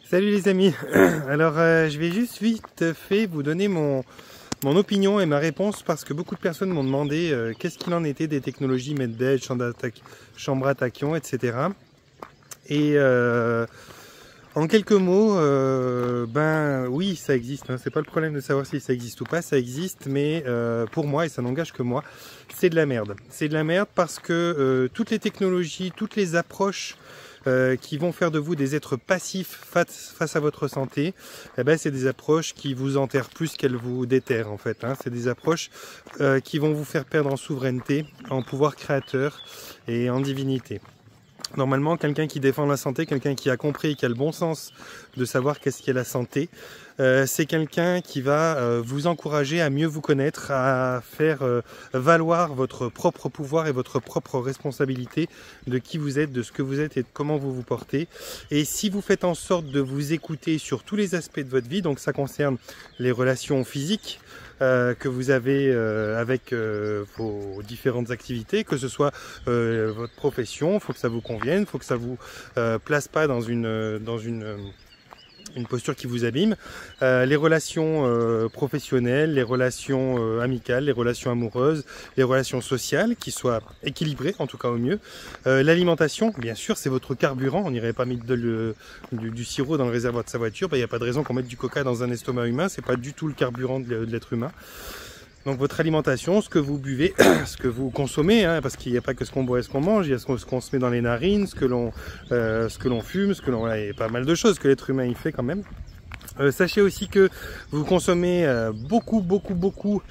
Salut les amis. Alors je vais juste vite fait vous donner mon opinion et ma réponse parce que beaucoup de personnes m'ont demandé qu'est-ce qu'il en était des technologies Medbed, chambre à tachyon, etc. Et en quelques mots, ben oui, ça existe, hein. C'est pas le problème de savoir si ça existe ou pas, ça existe, mais pour moi, et ça n'engage que moi, c'est de la merde. C'est de la merde parce que toutes les technologies, toutes les approches qui vont faire de vous des êtres passifs face à votre santé, eh ben, c'est des approches qui vous enterrent plus qu'elles vous déterrent en fait, hein. C'est des approches qui vont vous faire perdre en souveraineté, en pouvoir créateur et en divinité. Normalement, quelqu'un qui défend la santé, quelqu'un qui a compris, qui a le bon sens de savoir qu'est-ce qu'est la santé, c'est quelqu'un qui va vous encourager à mieux vous connaître, à faire valoir votre propre pouvoir et votre propre responsabilité de qui vous êtes, de ce que vous êtes et de comment vous vous portez. Et si vous faites en sorte de vous écouter sur tous les aspects de votre vie, donc ça concerne les relations physiques, que vous avez avec vos différentes activités, que ce soit votre profession, il faut que ça vous convienne, il faut que ça vous place pas dans une posture qui vous abîme, les relations professionnelles, les relations amicales, les relations amoureuses, les relations sociales qui soient équilibrées, en tout cas au mieux. L'alimentation, bien sûr, c'est votre carburant. On n'irait pas mettre du sirop dans le réservoir de sa voiture. Il n'y a pas de raison qu'on mette du coca dans un estomac humain. C'est pas du tout le carburant de l'être humain. Donc votre alimentation, ce que vous buvez, ce que vous consommez, hein, parce qu'il n'y a pas que ce qu'on boit et ce qu'on mange, il y a ce qu'on se met dans les narines, ce que l'on fume, voilà, il y a pas mal de choses que l'être humain y fait quand même. Sachez aussi que vous consommez beaucoup d'eau,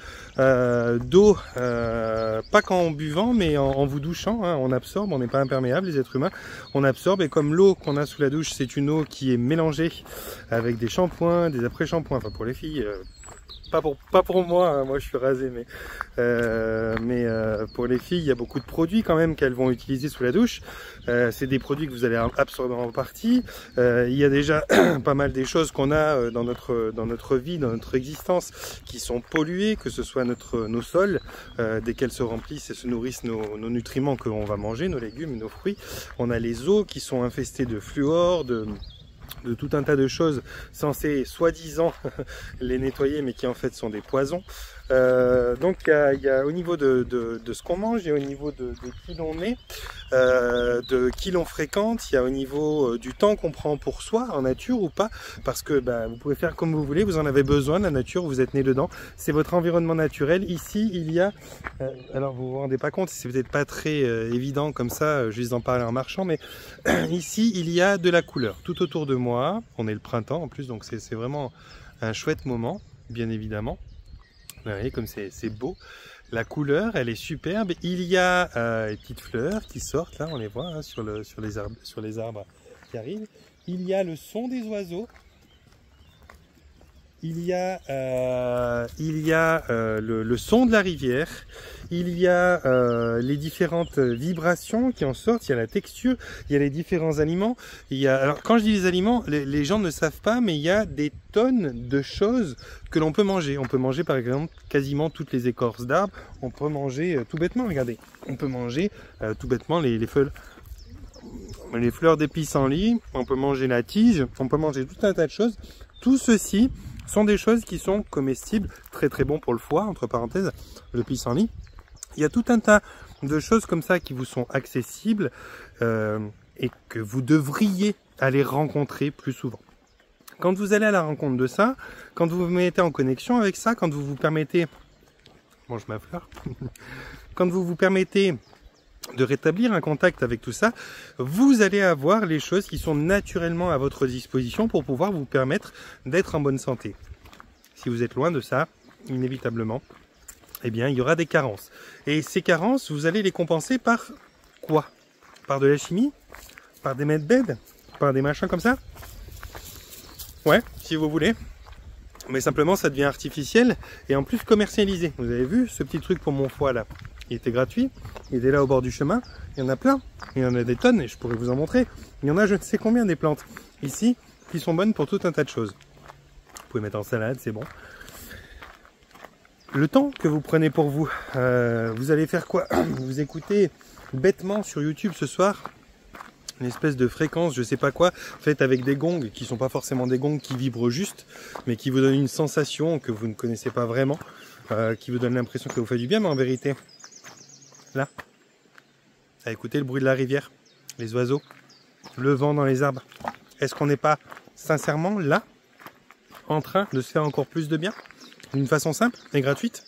pas qu'en buvant, mais en vous douchant, hein, on absorbe, on n'est pas imperméable les êtres humains, on absorbe, et comme l'eau qu'on a sous la douche, c'est une eau qui est mélangée avec des shampoings, des après-shampoings, enfin pour les filles, pas pour moi, hein, moi je suis rasé, mais pour les filles, il y a beaucoup de produits quand même qu'elles vont utiliser sous la douche. C'est des produits que vous allez absorber en partie. Il y a déjà pas mal des choses qu'on a dans notre vie, dans notre existence, qui sont polluées, que ce soit nos sols, dès qu'elles se remplissent et se nourrissent nos nutriments que l'on va manger, nos légumes, nos fruits. On a les eaux qui sont infestées de fluor, de tout un tas de choses censées soi-disant les nettoyer, mais qui en fait sont des poisons. Donc il y a au niveau de ce qu'on mange, il y a au niveau de qui l'on est, de qui l'on fréquente, il y a au niveau du temps qu'on prend pour soi en nature ou pas, parce que vous pouvez faire comme vous voulez, vous en avez besoin, la nature, vous êtes né dedans, c'est votre environnement naturel. Ici il y a, alors vous vous rendez pas compte, c'est peut-être pas très évident comme ça, juste d'en parler en marchant, mais ici il y a de la couleur tout autour de moi. On est le printemps en plus, donc c'est vraiment un chouette moment, bien évidemment. Vous voyez comme c'est beau, la couleur elle est superbe. Il y a les petites fleurs qui sortent là, on les voit hein, sur les arbres qui arrivent. Il y a le son des oiseaux. Il y a le son de la rivière, il y a les différentes vibrations qui en sortent, il y a la texture, il y a les différents aliments. Alors quand je dis les aliments, les gens ne savent pas, mais il y a des tonnes de choses que l'on peut manger. On peut manger par exemple quasiment toutes les écorces d'arbres, on peut manger tout bêtement, regardez, on peut manger tout bêtement les fleurs des pissenlits, on peut manger la tige, on peut manger tout un tas de choses. Tout ceci sont des choses qui sont comestibles, très très bon pour le foie, entre parenthèses, le pissenlit. Il y a tout un tas de choses comme ça qui vous sont accessibles et que vous devriez aller rencontrer plus souvent. Quand vous allez à la rencontre de ça, quand vous vous mettez en connexion avec ça, quand vous vous permettez... Mange ma fleur. Quand vous vous permettez de rétablir un contact avec tout ça, vous allez avoir les choses qui sont naturellement à votre disposition pour pouvoir vous permettre d'être en bonne santé. Si vous êtes loin de ça, inévitablement, eh bien, il y aura des carences. Et ces carences, vous allez les compenser par quoi? Par de la chimie? Par des Medbed? Par des machins comme ça? Ouais, si vous voulez. Mais simplement, ça devient artificiel et en plus commercialisé. Vous avez vu ce petit truc pour mon foie là? Il était gratuit, il était là au bord du chemin, il y en a plein, il y en a des tonnes et je pourrais vous en montrer. Il y en a je ne sais combien des plantes ici qui sont bonnes pour tout un tas de choses. Vous pouvez mettre en salade, c'est bon. Le temps que vous prenez pour vous, vous allez faire quoi? Vous écoutez bêtement sur YouTube ce soir une espèce de fréquence, je sais pas quoi, faite avec des gongs qui sont pas forcément des gongs qui vibrent juste, mais qui vous donnent une sensation que vous ne connaissez pas vraiment, qui vous donne l'impression que vous faites du bien, mais en vérité, là, à écouter le bruit de la rivière, les oiseaux, le vent dans les arbres, est-ce qu'on n'est pas sincèrement là, en train de se faire encore plus de bien, d'une façon simple et gratuite,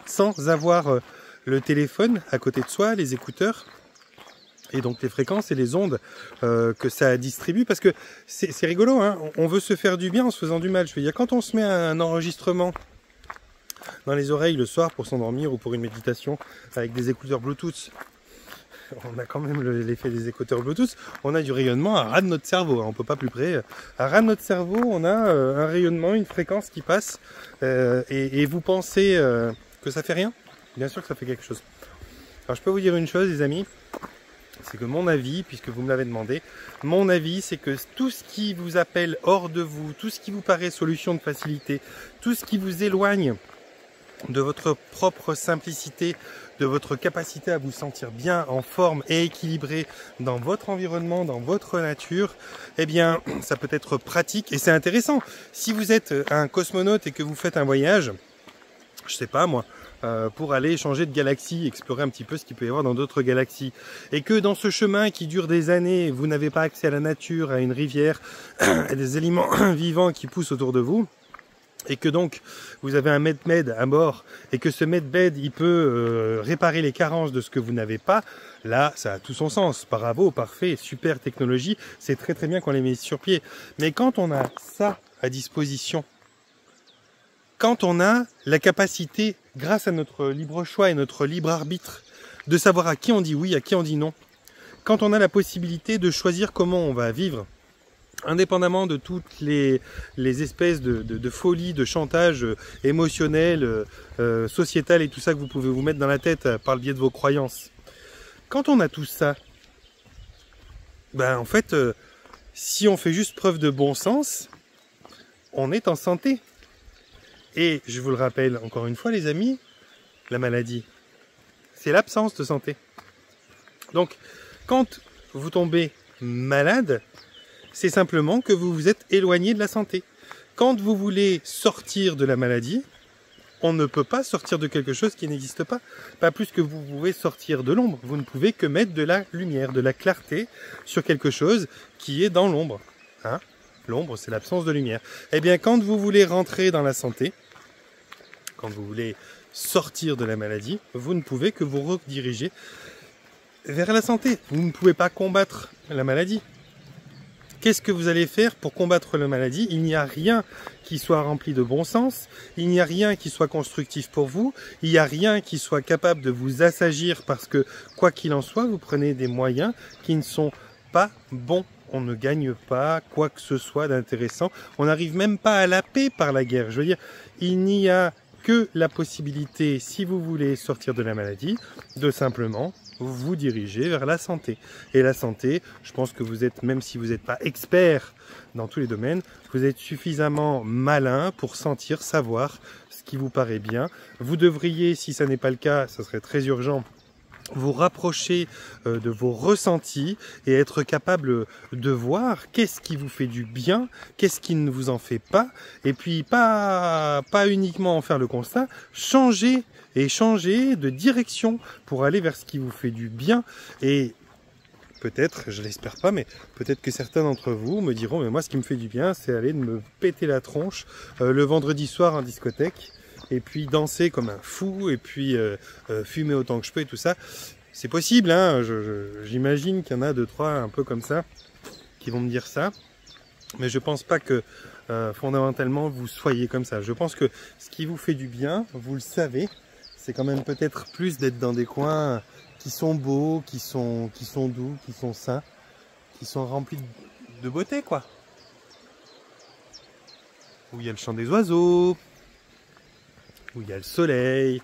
sans avoir le téléphone à côté de soi, les écouteurs, et donc les fréquences et les ondes que ça distribue, parce que c'est rigolo, hein, on veut se faire du bien en se faisant du mal. Je veux dire, quand on se met un enregistrement dans les oreilles le soir pour s'endormir ou pour une méditation avec des écouteurs Bluetooth, on a quand même l'effet des écouteurs Bluetooth, on a du rayonnement à ras de notre cerveau, hein, on peut pas plus près. À ras de notre cerveau, on a un rayonnement, une fréquence qui passe, et vous pensez que ça fait rien? Bien sûr que ça fait quelque chose. Alors je peux vous dire une chose, les amis, c'est que mon avis, puisque vous me l'avez demandé, mon avis c'est que tout ce qui vous appelle hors de vous, tout ce qui vous paraît solution de facilité, tout ce qui vous éloigne de votre propre simplicité, de votre capacité à vous sentir bien, en forme et équilibré dans votre environnement, dans votre nature, eh bien ça peut être pratique et c'est intéressant. Si vous êtes un cosmonaute et que vous faites un voyage, je sais pas moi, pour aller changer de galaxie, explorer un petit peu ce qu'il peut y avoir dans d'autres galaxies. Et que dans ce chemin qui dure des années, vous n'avez pas accès à la nature, à une rivière, à des éléments vivants qui poussent autour de vous, et que donc vous avez un medbed à bord, et que ce medbed il peut réparer les carences de ce que vous n'avez pas, là ça a tout son sens. Bravo, parfait, super technologie, c'est très très bien qu'on les met sur pied. Mais quand on a ça à disposition, quand on a la capacité, grâce à notre libre choix et notre libre arbitre, de savoir à qui on dit oui, à qui on dit non, quand on a la possibilité de choisir comment on va vivre, indépendamment de toutes les espèces de folie, de chantage émotionnel, sociétal et tout ça que vous pouvez vous mettre dans la tête par le biais de vos croyances, quand on a tout ça, ben en fait, si on fait juste preuve de bon sens, on est en santé. Et je vous le rappelle encore une fois les amis, la maladie, c'est l'absence de santé. Donc quand vous tombez malade, c'est simplement que vous vous êtes éloigné de la santé. Quand vous voulez sortir de la maladie, on ne peut pas sortir de quelque chose qui n'existe pas. Pas plus que vous pouvez sortir de l'ombre. Vous ne pouvez que mettre de la lumière, de la clarté sur quelque chose qui est dans l'ombre. Hein? L'ombre, c'est l'absence de lumière. Eh bien, quand vous voulez rentrer dans la santé, quand vous voulez sortir de la maladie, vous ne pouvez que vous rediriger vers la santé. Vous ne pouvez pas combattre la maladie. Qu'est-ce que vous allez faire pour combattre la maladie? Il n'y a rien qui soit rempli de bon sens, il n'y a rien qui soit constructif pour vous, il n'y a rien qui soit capable de vous assagir parce que, quoi qu'il en soit, vous prenez des moyens qui ne sont pas bons. On ne gagne pas quoi que ce soit d'intéressant. On n'arrive même pas à la paix par la guerre. Je veux dire, il n'y a que la possibilité, si vous voulez sortir de la maladie, de simplement vous diriger vers la santé. Et la santé, je pense que vous êtes, même si vous n'êtes pas expert dans tous les domaines, vous êtes suffisamment malin pour sentir, savoir ce qui vous paraît bien. Vous devriez, si ça n'est pas le cas, ça serait très urgent, vous rapprocher de vos ressentis et être capable de voir qu'est-ce qui vous fait du bien, qu'est-ce qui ne vous en fait pas, et puis pas uniquement en faire le constat, changer de direction pour aller vers ce qui vous fait du bien. Et peut-être, je l'espère pas, mais peut-être que certains d'entre vous me diront, mais moi ce qui me fait du bien, c'est aller me péter la tronche le vendredi soir en discothèque, et puis danser comme un fou, et puis fumer autant que je peux et tout ça. C'est possible, hein, j'imagine qu'il y en a 2-3 un peu comme ça, qui vont me dire ça, mais je pense pas que fondamentalement vous soyez comme ça. Je pense que ce qui vous fait du bien, vous le savez, c'est quand même peut-être plus d'être dans des coins qui sont beaux, qui sont doux, qui sont sains, qui sont remplis de beauté, quoi. Où il y a le chant des oiseaux, où il y a le soleil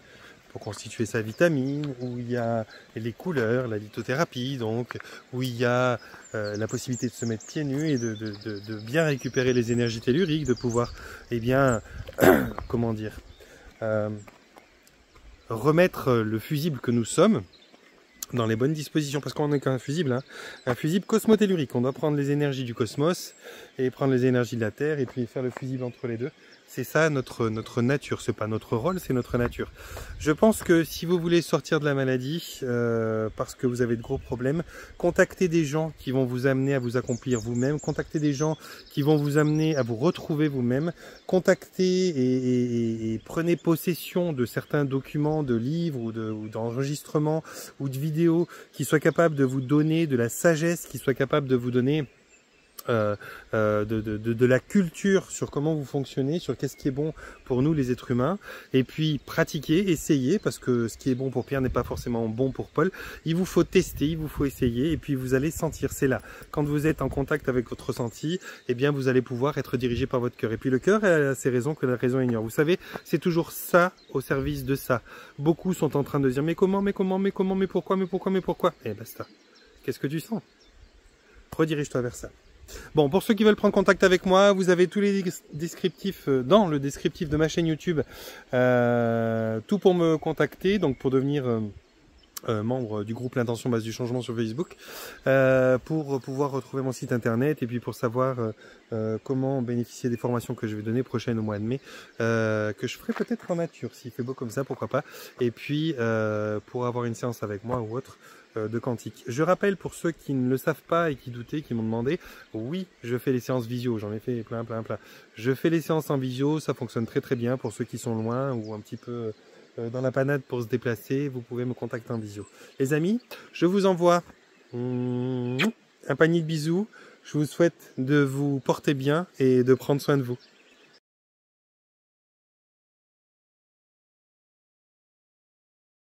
pour constituer sa vitamine, où il y a les couleurs, la lithothérapie, donc, où il y a la possibilité de se mettre pieds nus et de bien récupérer les énergies telluriques, de pouvoir, eh bien, comment dire, remettre le fusible que nous sommes dans les bonnes dispositions, parce qu'on n'est qu'un fusible, hein, un fusible cosmotellurique. On doit prendre les énergies du cosmos et prendre les énergies de la Terre et puis faire le fusible entre les deux. C'est ça notre nature, c'est pas notre rôle, c'est notre nature. Je pense que si vous voulez sortir de la maladie, parce que vous avez de gros problèmes, contactez des gens qui vont vous amener à vous accomplir vous-même, contactez des gens qui vont vous amener à vous retrouver vous-même, contactez et prenez possession de certains documents, de livres ou d'enregistrements ou de vidéos qui soient capables de vous donner de la sagesse, qui soient capables de vous donner de la culture sur comment vous fonctionnez, sur qu'est-ce qui est bon pour nous les êtres humains, et puis pratiquer, essayer, parce que ce qui est bon pour Pierre n'est pas forcément bon pour Paul. Il vous faut tester, il vous faut essayer, et puis vous allez sentir, c'est là. Quand vous êtes en contact avec votre ressenti, eh bien vous allez pouvoir être dirigé par votre cœur. Et puis le cœur a ses raisons que la raison ignore. Vous savez, c'est toujours ça au service de ça. Beaucoup sont en train de dire, mais comment, mais comment, mais comment, mais pourquoi, mais pourquoi, mais pourquoi? Et basta. Qu'est-ce que tu sens? Redirige-toi vers ça. Bon, pour ceux qui veulent prendre contact avec moi, vous avez tous les descriptifs dans le descriptif de ma chaîne YouTube, tout pour me contacter, donc pour devenir membre du groupe L'Intention Base du Changement sur Facebook, pour pouvoir retrouver mon site internet et puis pour savoir comment bénéficier des formations que je vais donner prochaines au mois de mai, que je ferai peut-être en nature, s'il fait beau comme ça, pourquoi pas, et puis pour avoir une séance avec moi ou autre, de quantique. Je rappelle pour ceux qui ne le savent pas et qui doutaient, qui m'ont demandé, oui, je fais les séances visio, j'en ai fait plein. Je fais les séances en visio, ça fonctionne très très bien pour ceux qui sont loin ou un petit peu dans la panade pour se déplacer, vous pouvez me contacter en visio. Les amis, je vous envoie un panier de bisous, je vous souhaite de vous porter bien et de prendre soin de vous.